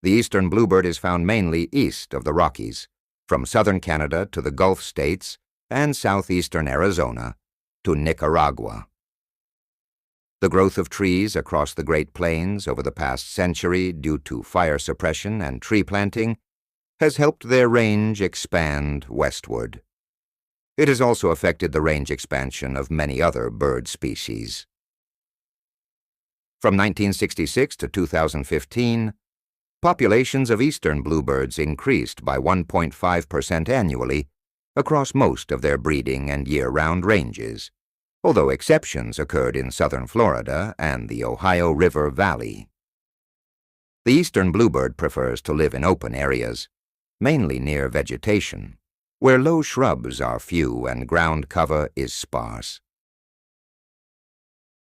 The eastern bluebird is found mainly east of the Rockies, from southern Canada to the Gulf states and southeastern Arizona to Nicaragua. The growth of trees across the Great Plains over the past century due to fire suppression and tree planting has helped their range expand westward. It has also affected the range expansion of many other bird species. From 1966 to 2015, populations of eastern bluebirds increased by 1.5% annually across most of their breeding and year-round ranges, although exceptions occurred in southern Florida and the Ohio River Valley. The eastern bluebird prefers to live in open areas, mainly near vegetation, where low shrubs are few and ground cover is sparse.